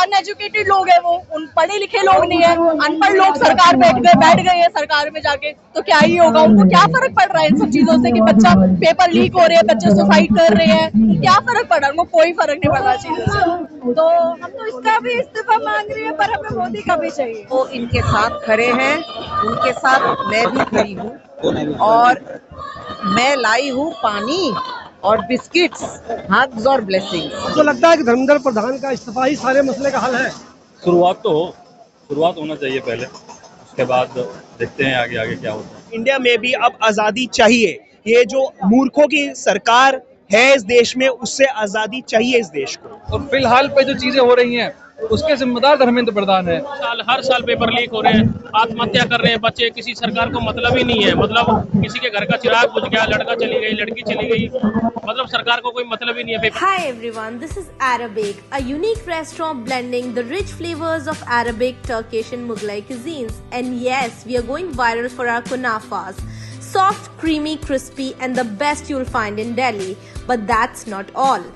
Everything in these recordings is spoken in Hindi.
अनएजुकेटेड लोग हैं, वो उन पढ़े लिखे लोग नहीं है, अनपढ़ लोग सरकार बैठ गए हैं सरकार में जाके, तो क्या ही होगा, उनको क्या फर्क पड़ रहा है इन सब चीजों से कि बच्चा पेपर लीक हो रहे हैं, बच्चे सुसाइड कर रहे हैं, क्या फर्क पड़ रहा है, उनको कोई फर्क नहीं पड़ रहा चीजों से। तो हम तो इसका भी इस्तीफा मांग रही है, पर हमें मोदी का भी चाहिए। वो इनके साथ खड़े हैं, उनके साथ मैं भी खड़ी हूँ और मैं लाई हूँ पानी और बिस्किट्स, हग्स और ब्लेसिंग्स। तो लगता है कि धर्मेंद्र प्रधान का इस्तीफा ही सारे मसले का हल है। शुरुआत होना चाहिए पहले, उसके बाद देखते हैं आगे आगे क्या होता है। इंडिया में भी अब आजादी चाहिए। ये जो मूर्खों की सरकार है इस देश में, उससे आजादी चाहिए इस देश को। और फिलहाल पे जो चीजें हो रही हैं उसके जिम्मेदार धर्मेंद्र प्रधान है। हर साल पेपर लीक हो रहे हैं, आत्महत्या कर रहे हैं बच्चे, किसी सरकार को मतलब ही नहीं है, मतलब किसी के घर का चिराग बुझ गया, लड़का चली गई, लड़की चली गई, मतलब सरकार को कोई मतलब ही नहीं है। Hi everyone, this is Arabic, a unique restaurant blending the rich flavors of Arabic, Turkish and Mughlai cuisines. And yes, we are going viral for our kunafas. Soft, creamy, crispy and the best you'll find in Delhi. But that's not all.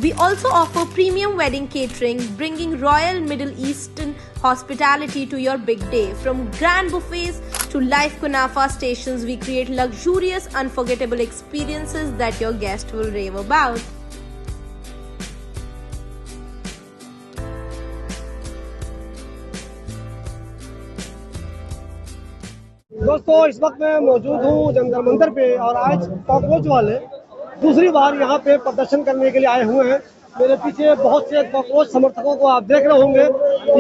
We also offer premium wedding catering, bringing royal Middle Eastern hospitality to your big day. From grand buffets to live kunafa stations, we create luxurious, unforgettable experiences that your guests will rave about. दोस्तों, इस वक्त मैं मौजूद हूँ जंतर मंतर पे और आज कॉकरोच वाले दूसरी बार यहाँ पे प्रदर्शन करने के लिए आए हुए हैं। मेरे पीछे बहुत से कॉकरोच समर्थकों को आप देख रहे होंगे।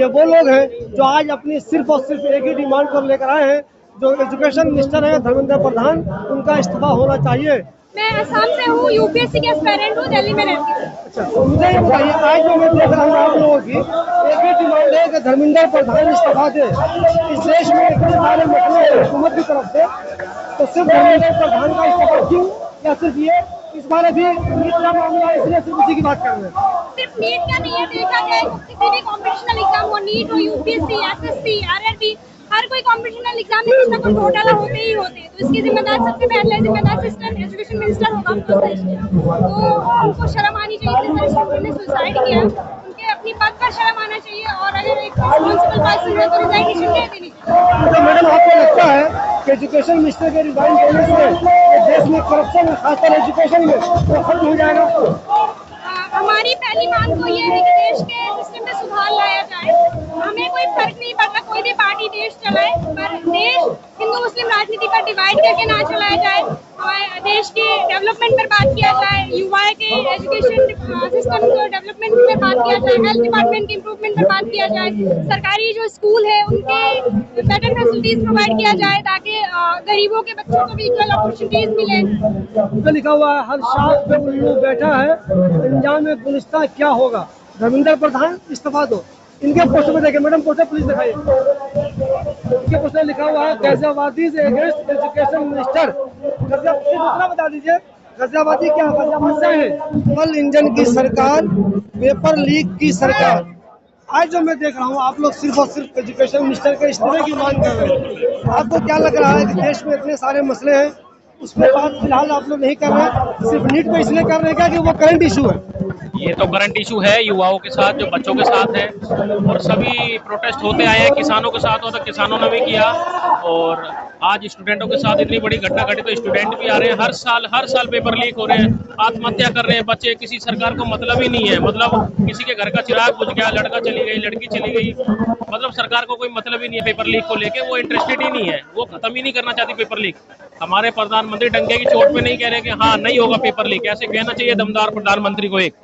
ये वो लोग हैं जो आज अपनी सिर्फ और सिर्फ एक ही डिमांड को लेकर आए हैं, जो एजुकेशन मिनिस्टर है धर्मेंद्र प्रधान, उनका इस्तीफा होना चाहिए। मैं असम से हूँ, यूपीएससी के एस्पिरेंट हूँ, दिल्ली में रहती हूँ। अच्छा, तो मुझे ये बताइए, आज जो मैं देख रहा हूँ आप लोगों की एक ही डिमांड है कि धर्मेंद्र प्रधान इस्तीफा दे। इस देश में इतने सारे मसले हैं हुकूमत की तरफ से, तो सिर्फ धर्मेंद्र प्रधान का इस्तीफा क्यों, या सिर्फ ये इस बार अभी नीट का मामला है इसलिए सिर्फ उसी की बात कर रहे हैं? सिर्फ नीट का नहीं है, देखा जाए किसी भी कॉम्पिटिशनल एग्जाम हो, नीट हो, यूपीएससी, एसएससी, आरआरबी, हर कोई कॉम्पिटिशनल एग्जाम में कुछ ना कुछ घोटाला होते ही होते हैं। तो इसकी जिम्मेदार सबसे पहले जिम्मेदार सिस्टम एजुकेशन मिनिस्टर होगा, तो उनको शर्म आनी चाहिए। जिस तरह स्टूडेंट ने सुसाइड किया, उनके अपनी पद पर शर्म आना चाहिए और अगर एक रिस्पॉन्सिबल पर्सन है तो रिजाइनेशन दे देनी चाहिए। तो मैडम, आपको लगता है कि एजुकेशन मिनिस्टर के रिजाइन देने से देश में करप्शन, खासकर एजुकेशन में, तो खत्म हो जाएगा? हमारी पहली मांग तो ये है कि देश के सिस्टम में सुधार लाया जाए। हमें कोई फर्क नहीं पड़ता कोई भी पार्टी देश चलाए, पर देश हिंदू मुस्लिम राजनीति पर डिवाइड करके ना चलाया जाए। हमारे देश के डेवलपमेंट पर बात किया जाए, युवा के एजुकेशन सिस्टम को डेवलपमेंट पर बात किया जाए, हेल्थ डिपार्टमेंट के इम्प्रूवमेंट पर बात किया जाए, सरकारी जो स्कूल है उनके बेटर फैसिलिटीज प्रोवाइड किया जाए ताकि गरीबों के बच्चों को भी इक्वल अपॉर्चुनिटीज मिले। लिखा हुआ है, हर शाख पे उल्लू बैठा है, अंजाम में गुलिस्तां क्या होगा, धर्मेंद्र प्रधान इस्तीफा दो। इनके पोस्टर पे देखिए मैडम, पोस्टर प्लीज दिखाइए। इनके पोस्टर लिखा हुआ है, गाजियाबादी से अगेंस्ट एजुकेशन मिनिस्टर। दूसरा बता दीजिए, गाजियाबादी क्या है? कल इंजन की सरकार, पेपर लीक की सरकार। आज जो मैं देख रहा हूँ आप लोग सिर्फ और सिर्फ एजुकेशन मिनिस्टर के इस्तीफे की मांग कर रहे हैं। आपको क्या लग रहा है कि देश में इतने सारे मसले हैं, उसमें बात फिलहाल आप लोग नहीं कर रहे, सिर्फ नीट को इसलिए कर रहे हैं क्या कि वो करंट इशू है? ये तो करंट इशू है, युवाओं के साथ, जो बच्चों के साथ है, और सभी प्रोटेस्ट होते आए हैं। किसानों के साथ होता, किसानों ने भी किया, और आज स्टूडेंटों के साथ इतनी बड़ी घटना घटी तो स्टूडेंट भी आ रहे हैं। हर साल पेपर लीक हो रहे हैं, आत्महत्या कर रहे हैं बच्चे, किसी सरकार को मतलब ही नहीं है, मतलब किसी के घर का चिराग बुझ गया, लड़का चली गई, लड़की चली गई, मतलब सरकार को कोई मतलब ही नहीं है पेपर लीक को लेके। वो इंटरेस्टेड ही नहीं है, वो खत्म ही नहीं करना चाहती पेपर लीक। हमारे प्रधानमंत्री डंके की चोट पे नहीं कह रहे कि हाँ नहीं होगा पेपर लीक। ऐसे कहना चाहिए दमदार प्रधानमंत्री को। एक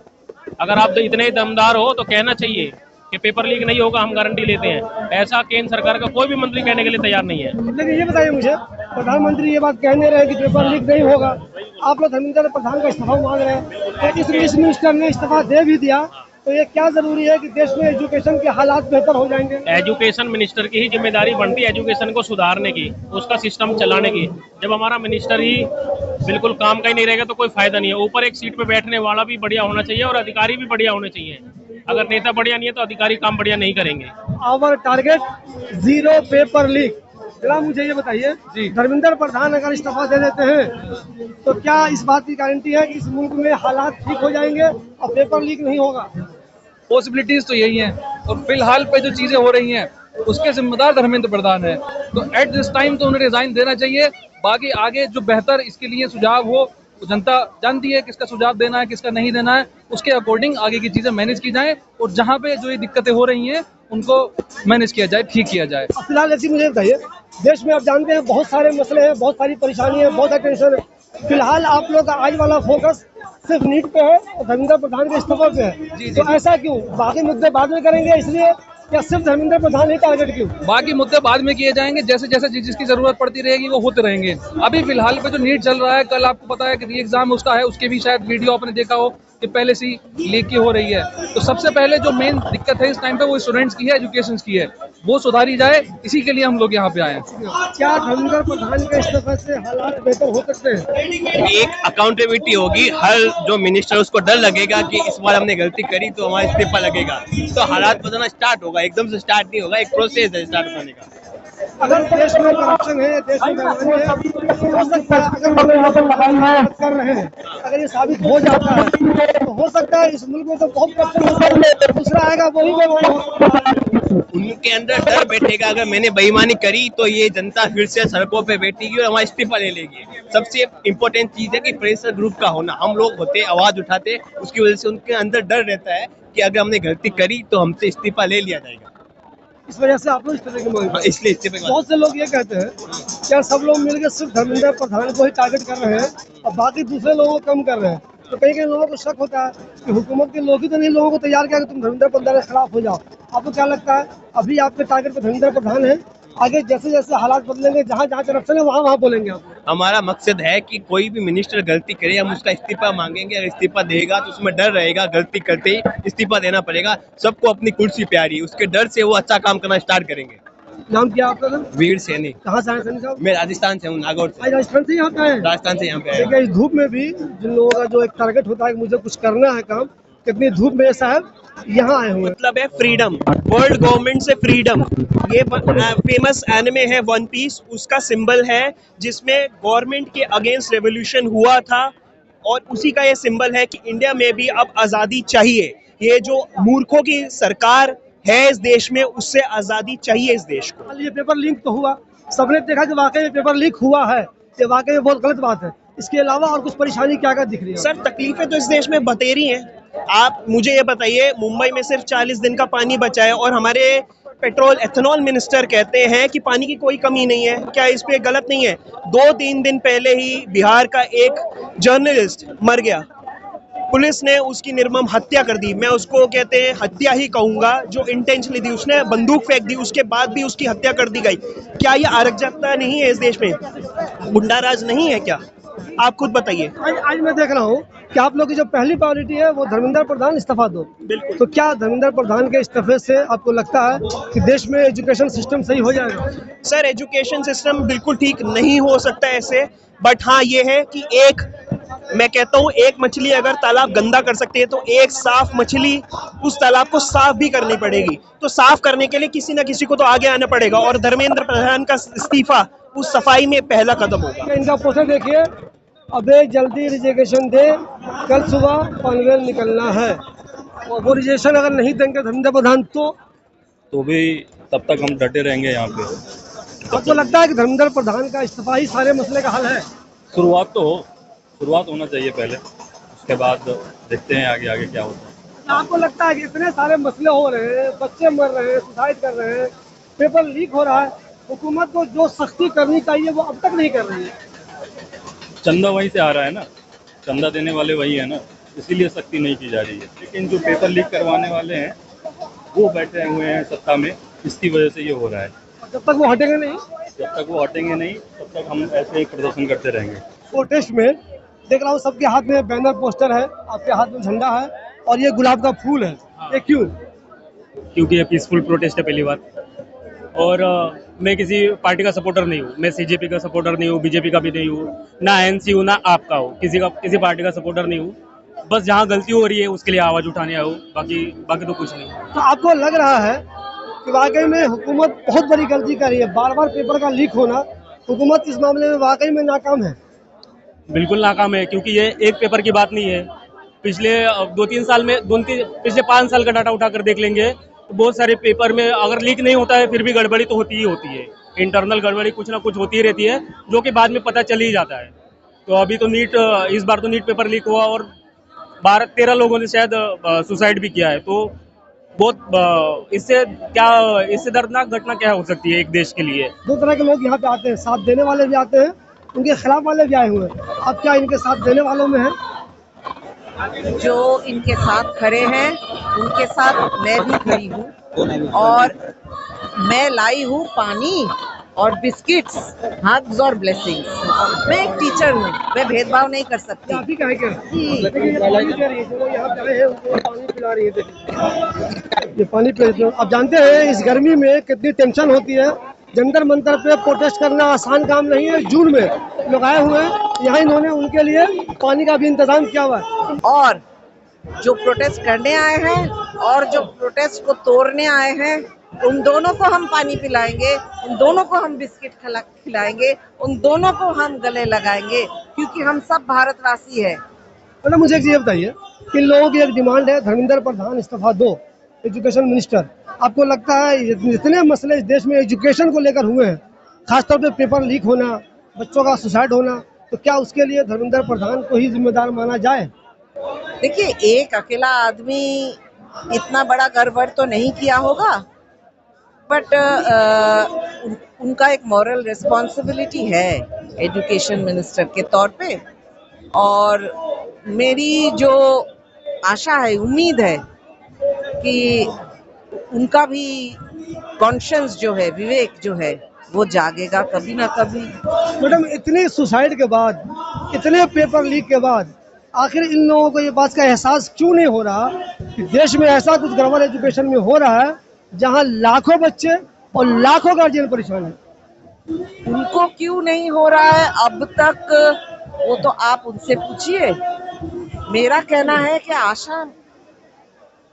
अगर आप इतने दमदार हो तो कहना चाहिए कि पेपर लीक नहीं होगा, हम गारंटी लेते हैं। ऐसा केंद्र सरकार का कोई भी मंत्री कहने के लिए तैयार नहीं है। लेकिन ये बताइए मुझे, प्रधानमंत्री ये बात कहने रहे कि पेपर लीक नहीं होगा, आप लोग धर्मेंद्र प्रधान का इस्तीफा मांग रहे हैं, तो इस मिनिस्टर ने इस्तीफा दे भी दिया, तो ये क्या जरूरी है कि देश में एजुकेशन के हालात बेहतर हो जाएंगे? एजुकेशन मिनिस्टर की ही जिम्मेदारी बनती है एजुकेशन को सुधारने की, उसका सिस्टम चलाने की। जब हमारा मिनिस्टर ही बिल्कुल काम का ही नहीं रहेगा तो कोई फायदा नहीं है। ऊपर एक सीट पे बैठने वाला भी बढ़िया होना चाहिए और अधिकारी भी बढ़िया होने चाहिए। अगर नेता बढ़िया नहीं है तो अधिकारी काम बढ़िया नहीं करेंगे। Our target zero paper leak. जरा मुझे ये बताइए, धर्मेंद्र प्रधान अगर इस्तीफा दे देते हैं तो क्या इस बात की गारंटी है कि इस मुल्क में हालात ठीक हो जाएंगे और पेपर लीक नहीं होगा? पॉसिबिलिटीज तो यही है। और फिलहाल पे जो चीजें हो रही हैं उसके जिम्मेदार धर्मेंद्र प्रधान है। तो एट दिस टाइम तो उन्हें रिजाइन देना चाहिए। बाकी आगे जो बेहतर इसके लिए सुझाव हो, तो जनता जानती है किसका सुझाव देना है किसका नहीं देना है, उसके अकॉर्डिंग आगे की चीजें मैनेज की जाए और जहाँ पे जो ये दिक्कतें हो रही हैं उनको मैनेज किया जाए, ठीक किया जाए। फिलहाल ऐसी मुझे बताइए, देश में आप जानते हैं बहुत सारे मसले हैं, बहुत सारी परेशानी है, बहुत सारी टेंशन है। फिलहाल आप लोग का आज वाला फोकस सिर्फ नीट पे है और धर्मेंद्र प्रधान के इस्तीफे पे है, तो ऐसा क्यों? बाकी मुद्दे बाद में करेंगे इसलिए, या सिर्फ धर्मेंद्र प्रधान ही टारगेट क्यों? बाकी मुद्दे बाद में किए जाएंगे, जैसे जैसे जिसकी जरूरत पड़ती रहेगी वो होते रहेंगे। अभी फिलहाल पे जो नीट चल रहा है, कल आपको पता है कि री एग्जाम उसका है, उसके भी शायद वीडियो आपने देखा हो कि पहले से लीक की हो रही है। तो सबसे पहले जो मेन दिक्कत है इस टाइम पे वो स्टूडेंट्स की है, एजुकेशन की है, वो सुधारी जाए, इसी के लिए हम लोग यहाँ पे आए हैं। क्या धर्मेंद्र प्रधान के इस्तीफे से हालात बेहतर हो सकते हैं? एक अकाउंटेबिलिटी होगी, हर जो मिनिस्टर उसको डर लगेगा कि इस बार हमने गलती करी तो हमारा इस्तीफा लगेगा, तो हालात बदलना स्टार्ट होगा। एकदम से स्टार्ट नहीं होगा, एक प्रोसेस है स्टार्ट होने का। अगर देश में करप्शन है, देश में बेईमानी है, हो सकता है अगर यहाँ पर लगाई कर रहे हैं, अगर ये साबित हो जाता है तो हो सकता है इस मुल्क में तो बहुत करप्शन होगा, दूसरा आएगा वही बेईमान। उनके अंदर डर बैठेगा, अगर मैंने बेईमानी करी तो ये जनता फिर से सड़कों पे बैठेगी और हमारा इस्तीफा ले लेगी। सबसे इम्पोर्टेंट चीज है कि प्रेशर ग्रुप का होना, हम लोग होते आवाज उठाते, उसकी वजह से उनके अंदर डर रहता है कि अगर हमने गलती करी तो हमसे इस्तीफा ले लिया जाएगा। इस वजह से आप लोग इस तरह की मांग, इसलिए इस्तीफे बहुत से लोग ये कहते हैं क्या सब लोग मिलकर सिर्फ धर्मेंद्र प्रधान को ही टारगेट कर रहे हैं और बाकी दूसरे लोगों को कम कर रहे हैं। तो कई कई लोगों को शक होता है कि हुकूमत के लोग ही तो नहीं लोगों को तैयार किया कि तुम धर्मेंद्र प्रधान के खिलाफ हो जाओ। आपको क्या लगता है अभी आपके टारगेट पे धर्मेंद्र प्रधान है, आगे जैसे जैसे हालात बदलेंगे, जहाँ जहाँ करप्शन है वहाँ बोलेंगे आप? हमारा मकसद है कि कोई भी मिनिस्टर गलती करे हम उसका इस्तीफा मांगेंगे। अगर इस्तीफा देगा तो उसमें डर रहेगा, गलती करते ही इस्तीफा देना पड़ेगा। सबको अपनी कुर्सी प्यारी, उसके डर से वो अच्छा काम करना स्टार्ट करेंगे। नाम क्या आपका? वीर सैनी। कहाँ से आए सैनी साहब? मैं राजस्थान से हूँ, नागौर से। राजस्थान से यहाँ पे आए? राजस्थान से यहाँ पे आए। देखिए इस धूप में भी जिन लोगों का जो एक टारगेट होता है कि मुझे कुछ करना है काम, कितनी धूप में साहब यहाँ आए हुए। मतलब है फ्रीडम, वर्ल्ड गवर्नमेंट से फ्रीडम। ये फेमस एनिमे है वन पीस, उसका सिंबल है जिसमें गवर्नमेंट के अगेंस्ट रेवोल्यूशन हुआ था और उसी का ये सिंबल है कि इंडिया में भी अब आज़ादी चाहिए। ये जो मूर्खों की सरकार है इस देश में, उससे आज़ादी चाहिए इस देश को। ये पेपर लीक तो हुआ, सबने देखा कि वाकई पेपर लीक हुआ है, ये वाकई बहुत गलत बात है। इसके अलावा और कुछ परेशानी क्या क्या दिख रही है? सर तकलीफें तो इस देश में बतेरी हैं। आप मुझे ये बताइए, मुंबई में सिर्फ 40 दिन का पानी बचा है और हमारे पेट्रोल एथेनॉल मिनिस्टर कहते हैं कि पानी की कोई कमी नहीं है। क्या इस पे गलत नहीं है? 2-3 दिन पहले ही बिहार का एक जर्नलिस्ट मर गया, पुलिस ने उसकी निर्मम हत्या कर दी। मैं उसको कहते हैं हत्या ही कहूंगा, जो इंटेंशनली दी, उसने बंदूक फेंक दी, उसके बाद भी उसकी हत्या कर दी गई। क्या ये अराजकता नहीं है इस देश में? गुंडाराज नहीं है क्या? आप खुद बताइए। आज मैं देख रहा हूँ कि आप लोग की जो पहली प्रायोरिटी है वो धर्मेंद्र प्रधान इस्तीफा दो। बिल्कुल। तो क्या धर्मेंद्र प्रधान के इस्तीफे से आपको लगता है कि देश में एजुकेशन सिस्टम सही हो जाएगा? सर एजुकेशन सिस्टम बिल्कुल ठीक नहीं हो सकता ऐसे, बट हाँ ये है कि मैं कहता हूँ एक मछली अगर तालाब गंदा कर सकती है तो एक साफ मछली उस तालाब को साफ भी करनी पड़ेगी। तो साफ करने के लिए किसी न किसी को तो आगे आना पड़ेगा और धर्मेंद्र प्रधान का इस्तीफा उस सफाई में पहला कदम होगा। इनका पोस्टर देखिए, अबे जल्दी रिजिग्नेशन दे, कल सुबह पनवेल निकलना है। और वो रिजिग्नेशन अगर नहीं देंगे धर्मेंद्र प्रधान तो भी तब तक हम डटे रहेंगे यहाँ पे। आपको लगता है कि धर्मेंद्र प्रधान का इस्तीफा ही सारे मसले का हल है? शुरुआत होना चाहिए पहले, उसके बाद देखते हैं आगे आगे क्या होता है। आपको लगता है कि इतने सारे मसले हो रहे हैं, बच्चे मर रहे हैं, सुसाइड कर रहे हैं, पेपर लीक हो रहा है, हुकूमत को जो सख्ती करनी चाहिए वो अब तक नहीं कर रही है? चंदा वहीं से आ रहा है ना, चंदा देने वाले वही है ना, इसीलिए सख्ती नहीं की जा रही है। लेकिन जो पेपर लीक करवाने वाले हैं वो बैठे हुए हैं सत्ता में, इसकी वजह से ये हो रहा है। जब तक वो हटेंगे नहीं तब तक हम ऐसे ही प्रदर्शन करते रहेंगे। प्रोटेस्ट में देख रहा हूँ सबके हाथ में बैनर पोस्टर है, आपके हाथ में झंडा है और ये गुलाब का फूल है। ये क्यों? क्योंकि ये पीसफुल प्रोटेस्ट है पहली बात, और मैं किसी पार्टी का सपोर्टर नहीं हूँ। मैं सीजेपी का सपोर्टर नहीं हूँ, बीजेपी का भी नहीं हूँ, ना एनसी हूँ, ना आपका हूँ, किसी पार्टी का सपोर्टर नहीं हूँ। बस जहाँ गलती हो रही है उसके लिए आवाज़ उठाने आया हूँ, बाकी तो कुछ नहीं। तो आपको लग रहा है कि वाकई में हुकूमत बहुत बड़ी गलती कर रही है? बार बार पेपर का लीक होना, हुकूमत इस मामले में वाकई में नाकाम है? बिल्कुल नाकाम है, क्योंकि ये एक पेपर की बात नहीं है। पिछले 2-3 साल में पिछले 5 साल का डाटा उठाकर देख लेंगे तो बहुत सारे पेपर में अगर लीक नहीं होता है फिर भी गड़बड़ी तो होती ही होती है, इंटरनल गड़बड़ी कुछ ना कुछ होती ही रहती है, जो कि बाद में पता चल ही जाता है। तो अभी तो इस बार तो नीट पेपर लीक हुआ और 12-13 लोगों ने शायद सुसाइड भी किया है। तो बहुत इससे दर्दनाक घटना क्या हो सकती है एक देश के लिए। दो तरह के लोग यहाँ पे आते हैं, साथ देने वाले भी आते हैं, उनके खिलाफ वाले भी आए हुए हैं। अब क्या इनके साथ देने वालों में है? जो इनके साथ खड़े हैं उनके साथ मैं भी खड़ी हूँ और मैं लाई हूँ पानी और बिस्किट्स, हग्स और ब्लेसिंग्स। मैं एक टीचर हूँ, मैं भेदभाव नहीं कर सकती। आप ही कहे क्या? ये पानी पी रही है, जो यहाँ पे आए हैं उनको पानी पिला रही है। ये पानी पी रही है। अब जानते हैं इस गर्मी में कितनी टेंशन होती है। जंतर मंतर पे प्रोटेस्ट करना आसान काम नहीं है। जून में लोग आए हुए हैं यहाँ, इन्होंने उनके लिए पानी का भी इंतजाम किया हुआ है। और जो प्रोटेस्ट करने आए हैं और जो प्रोटेस्ट को तोड़ने आए हैं, उन दोनों को हम पानी पिलाएंगे, उन दोनों को हम बिस्किट खिलाएंगे, उन दोनों को हम गले लगाएंगे, क्योंकि हम सब भारतवासी है। मतलब मुझे एक चीज बताइए, इन लोगों की एक डिमांड है धर्मेंद्र प्रधान इस्तीफा दो, एजुकेशन मिनिस्टर। आपको लगता है जितने मसले इस देश में एजुकेशन को लेकर हुए हैं, खासतौर पे पेपर लीक होना, बच्चों का सुसाइड होना, तो क्या उसके लिए धर्मेंद्र प्रधान को ही जिम्मेदार माना जाए? देखिए, एक अकेला आदमी इतना बड़ा गड़बड़ तो नहीं किया होगा, बट उनका एक मॉरल रिस्पॉन्सिबिलिटी है एजुकेशन मिनिस्टर के तौर पे। और मेरी जो आशा है, उम्मीद है कि उनका भी कॉन्शियंस जो है, विवेक जो है, वो जागेगा कभी ना कभी। मैडम, इतने सुसाइड के बाद, इतने पेपर लीक के बाद, आखिर इन लोगों को ये बात का एहसास क्यों नहीं हो रहा कि देश में ऐसा कुछ गड़बड़ एजुकेशन में हो रहा है जहां लाखों बच्चे और लाखों गार्जियन परेशान है? उनको क्यों नहीं हो रहा है अब तक, वो तो आप उनसे पूछिए। मेरा कहना है कि आशा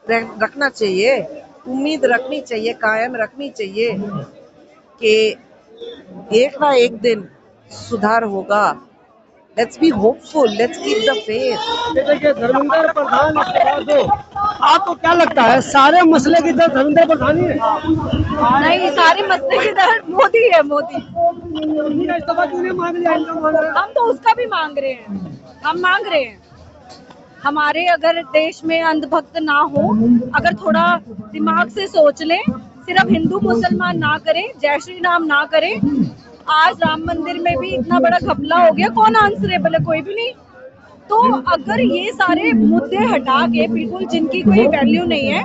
रखना चाहिए, उम्मीद रखनी चाहिए, कायम रखनी चाहिए कि एक ना एक दिन सुधार होगा। Let's be hopeful, let's keep the faith. देखिए, धर्मेंद्र प्रधान इस्तीफा दो, आपको क्या लगता है सारे मसले की तरफ धर्मेंद्र प्रधान ही है? नहीं, सारे मसले की तरफ मोदी है। मोदी इस्तीफा क्यों नहीं मांग लिया? हम तो उसका भी मांग रहे हैं, हम मांग रहे हैं। हमारे अगर देश में अंधभक्त ना हो, अगर थोड़ा दिमाग से सोच लें, सिर्फ हिंदू मुसलमान ना करें, जय श्री राम ना करें। आज राम मंदिर में भी इतना बड़ा घपला हो गया, कौन आंसरेबल है? कोई भी नहीं। तो अगर ये सारे मुद्दे हटा के, बिल्कुल जिनकी कोई वैल्यू नहीं है,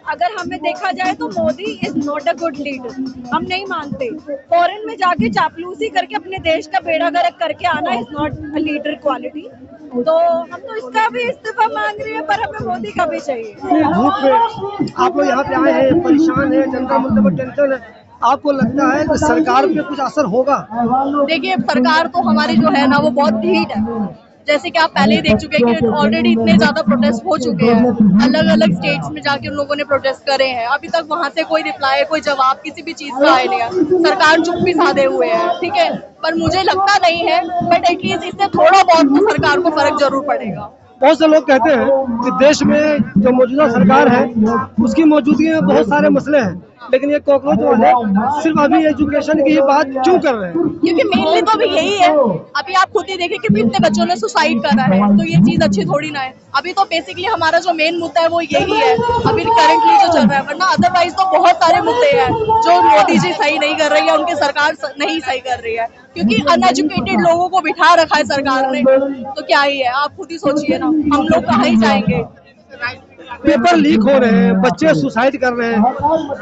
अगर हमें देखा जाए तो Modi is not a good leader. हम नहीं मानते। फॉरेन में जाके चापलूसी करके अपने देश का बेड़ा गर्क करके आना is not a leader quality. तो हम तो इसका भी इस्तीफा मांग रहे हैं, पर हमें मोदी का भी चाहिए। धूप में आप लोग यहाँ पे आए हैं, परेशान है, जनता मुद्दे पर टेंशन है, आपको लगता है कि सरकार पे कुछ असर होगा? देखिए, सरकार तो हमारी जो है ना, वो बहुत ढीठ है। जैसे कि आप पहले ही देख चुके हैं कि ऑलरेडी इतने ज्यादा प्रोटेस्ट हो चुके हैं, अलग अलग स्टेट्स में जाके उन लोगों ने प्रोटेस्ट करे हैं। अभी तक वहां से कोई रिप्लाई, कोई जवाब किसी भी चीज का आया नहीं है। सरकार चुप भी साधे हुए है, ठीक है, पर मुझे लगता नहीं है, बट एटलीस्ट इससे थोड़ा बहुत तो सरकार को फर्क जरूर पड़ेगा। बहुत से लोग कहते हैं कि देश में जो मौजूदा सरकार है उसकी मौजूदगी में बहुत सारे मसले हैं, लेकिन ये कॉकरोच वाले सिर्फ अभी एजुकेशन की ही बात क्यों कर रहे हैं? क्योंकि मेनली तो अभी यही है। अभी आप खुद ही देखें कि कितने बच्चों ने सुसाइड करा है, तो ये चीज अच्छी थोड़ी ना है। अभी तो बेसिकली हमारा जो मेन मुद्दा है वो यही है अभी करंटली जो चल रहा है, वरना अदरवाइज तो बहुत सारे मुद्दे हैं जो मोदी जी सही नहीं कर रही है, उनकी सरकार नहीं सही कर रही है, क्योंकि अनएजुकेटेड लोगों को बिठा रखा है सरकार ने। तो क्या ही है, आप खुद ही सोचिए ना, हम लोग कहाँ ही जाएंगे। पेपर लीक हो रहे हैं, बच्चे सुसाइड कर रहे हैं,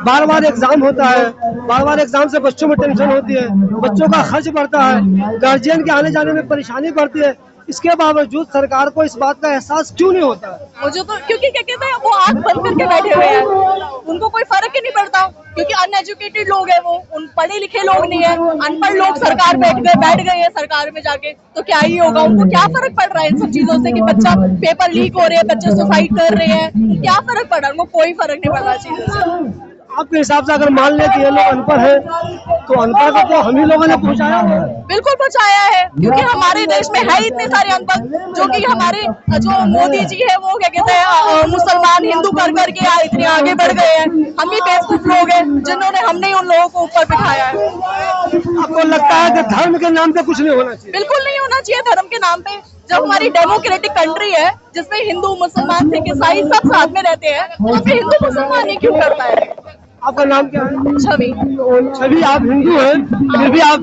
बार बार एग्जाम होता है, बार बार एग्जाम से बच्चों में टेंशन होती है, बच्चों का खर्च बढ़ता है, गार्जियन के आने जाने में परेशानी बढ़ती है। इसके बावजूद सरकार को इस बात का एहसास क्यों नहीं होता? मुझे तो क्योंकि क्या कहते हैं, वो आंख बंद करके बैठे हुए हैं, उनको कोई फर्क ही नहीं पड़ता, क्योंकि अनएजुकेटेड लोग हैं वो, उन पढ़े लिखे लोग नहीं है, अनपढ़ लोग सरकार बैठ गए हैं सरकार में जाके, तो क्या ही होगा? उनको क्या फर्क पड़ रहा है इन सब चीजों से कि बच्चा पेपर लीक हो रहे हैं, बच्चे सुसाइड कर रहे हैं, क्या फर्क पड़ रहा है? उनको कोई फर्क नहीं पड़ रहा चीजों से। आपके हिसाब से अगर मान ले कि ये लोग अनपढ़ है तो अनपढ़ को तो हम ही लोगों ने पहुंचाया है। बिल्कुल पहुंचाया है, क्योंकि हमारे देश में है इतने सारे अनपढ़, जो कि हमारे जो मोदी जी है वो क्या कहते हैं मुसलमान हिंदू कर करके इतने आगे बढ़ गए हैं। हम ही बेवकूफ लोग हैं जिन्होंने हमने उन लोगों को ऊपर बिठाया है। आपको लगता है कि धर्म के नाम पे कुछ नहीं होना चाहिए? बिल्कुल नहीं होना चाहिए धर्म के नाम पे। जब हमारी डेमोक्रेटिक कंट्री है जिसमें हिंदू मुसलमान सिख ईसाई सब साथ में रहते हैं, तो फिर हिंदू मुसलमान ही क्यों करता है? आपका नाम क्या है? छवि। छवि, आप हिंदू हैं,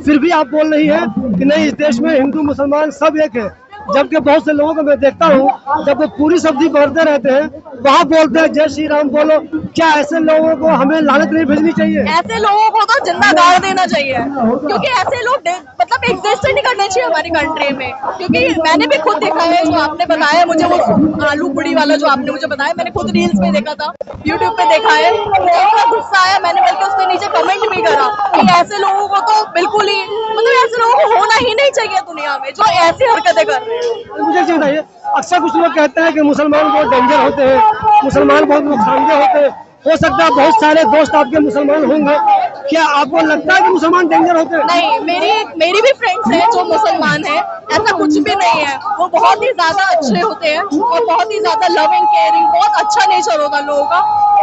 फिर भी आप बोल रही हैं कि नहीं इस देश में हिंदू मुसलमान सब एक है, जबकि बहुत से लोगों को मैं देखता हूँ जब वो पूरी सब्जी पकड़ते रहते हैं वहाँ बोलते हैं जय श्री राम बोलो। क्या ऐसे लोगों को हमें लानत नहीं भेजनी चाहिए? ऐसे लोगों को तो जिंदा गाड़ देना चाहिए, क्योंकि ऐसे लोग मतलब एग्जिस्ट नहीं करने चाहिए हमारी कंट्री में। क्योंकि मैंने भी खुद देखा है, जो आपने बताया मुझे वो आलू पूड़ी वाला जो आपने मुझे बताया, मैंने खुद रील्स में देखा था, यूट्यूब पे देखा है, मुझे इतना गुस्सा आया, मैंने बल्कि उसके नीचे कमेंट भी करा कि ऐसे लोगों को तो बिल्कुल ही मतलब ऐसे लोगों को होना ही नहीं चाहिए दुनिया में जो ऐसी हरकतें कर रहे हैं। मुझे बताइए, अक्सर कुछ लोग कहते हैं कि मुसलमान बहुत डेंजर होते हैं, मुसलमान बहुत नुकसानदेह होते हैं। हो सकता है बहुत सारे दोस्त आपके मुसलमान होंगे, क्या आपको लगता है कि मुसलमान डेंजर होते हैं? नहीं, मेरी भी फ्रेंड्स हैं जो मुसलमान हैं, ऐसा कुछ भी नहीं है। वो बहुत ही ज्यादा अच्छे होते हैं और बहुत ही ज्यादा लविंग केयरिंग, बहुत अच्छा नेचर होता है लोगों का।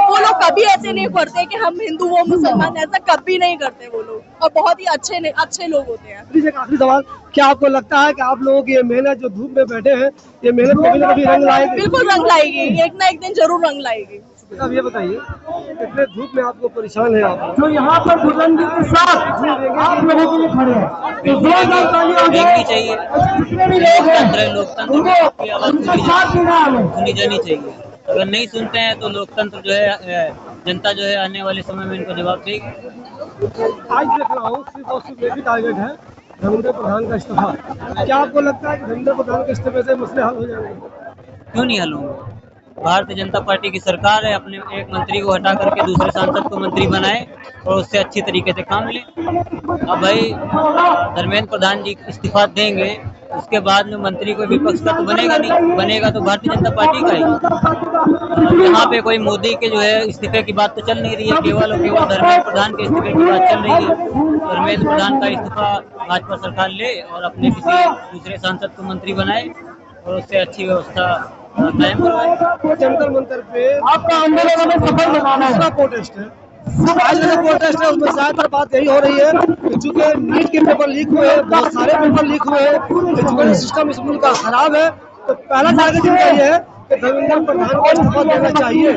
वो लोग कभी ऐसे नहीं करते कि हम हिंदू वो मुसलमान, ऐसा कभी नहीं करते वो लोग, और बहुत ही अच्छे लोग होते हैं। आखिरी सवाल, क्या आपको लगता है कि आप लोगों की ये मेहनत जो धूप में बैठे हैं, ये मेहनत कभी ना कभी रंग लाएगी? बिल्कुल रंग लाएगी, एक ना एक दिन जरूर रंग लाएगी। अब ये बताइए, इतने धूप में आपको परेशान है आप जो यहाँ पर बुलंदी के साथ आप लोगों के लिए खड़े हैं, देखनी चाहिए। लोकतंत्र सुनी जानी चाहिए। अगर नहीं सुनते हैं तो लोकतंत्र जो है, जनता जो है आने वाले समय में इनको जवाब देगी। आज देख रहा हूँ सिर्फ और सिर्फ एक ही टारगेट है, धर्मेंद्र प्रधान का इस्तीफा। क्या आपको लगता है कि धर्मेंद्र प्रधान के इस्तीफे से मसले हल हो जाएंगे? क्यों नहीं हल होंगे? भारतीय जनता पार्टी की सरकार है, अपने एक मंत्री को हटा करके दूसरे सांसद को मंत्री बनाए और उससे अच्छी तरीके से काम ले। अब भाई धर्मेंद्र प्रधान जी इस्तीफा देंगे, उसके बाद में मंत्री कोई विपक्ष का तो बनेगा नहीं, बनेगा तो भारतीय जनता पार्टी का ही। यहाँ पे कोई मोदी के जो है इस्तीफे की बात तो चल नहीं रही है, केवल और केवल धर्मेंद्र प्रधान के इस्तीफे की बात चल रही है। धर्मेंद्र प्रधान का इस्तीफा भाजपा सरकार ले और अपने किसी दूसरे सांसद को मंत्री बनाए और उससे अच्छी व्यवस्था कायम करवाए। जंतर मंतर पे आपका आंदोलन में सफल बनाना है, प्रोटेस्ट है। आज जो प्रोटेस्ट है उसमें ज्यादातर बात यही हो रही है कि चूंकि नीट के पेपर लीक हुए हैं, बहुत सारे पेपर लीक हुए हैं, एजुकेशन सिस्टम स्कूल का खराब है, तो पहला टारगेट इनका ये है कि धर्मेंद्र प्रधान को इस्तीफा देना चाहिए।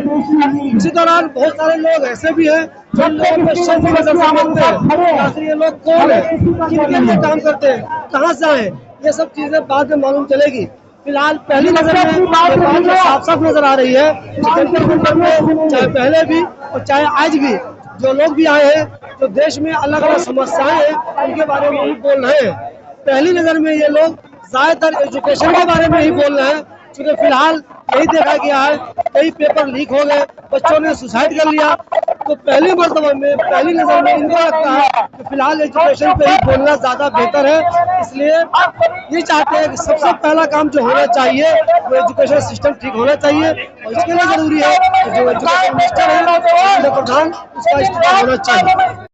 इसी दौरान बहुत सारे लोग ऐसे भी हैं जो लोग क्वेश्चन की नजर से देखते हैं, आखिर ये लोग कौन है, किनके लिए काम करते हैं, कहाँ से आए, ये सब चीजें बाद में मालूम चलेगी। फिलहाल पहली नजर में ये बात साफ साफ नजर आ रही है, जंतर मंतर में चाहे पहले भी और चाहे आज भी जो लोग भी आए हैं, जो देश में अलग अलग समस्याएं हैं उनके बारे में ही बोल रहे हैं। पहली नजर में ये लोग ज्यादातर एजुकेशन के बारे में ही बोल रहे हैं, क्योंकि फिलहाल यही देखा गया है कई पेपर लीक हो गए, बच्चों ने सुसाइड कर लिया। तो पहली मर्तबा में पहली नजर में इनको लगता है कि फिलहाल एजुकेशन पे ही बोलना ज्यादा बेहतर है, इसलिए ये चाहते हैं कि सबसे पहला काम जो होना चाहिए वो एजुकेशन सिस्टम ठीक होना चाहिए, और इसके लिए जरूरी है कि जो एजुकेशन मिनिस्टर है धर्मेंद्र प्रधान, उसका इस्तीफा होना चाहिए।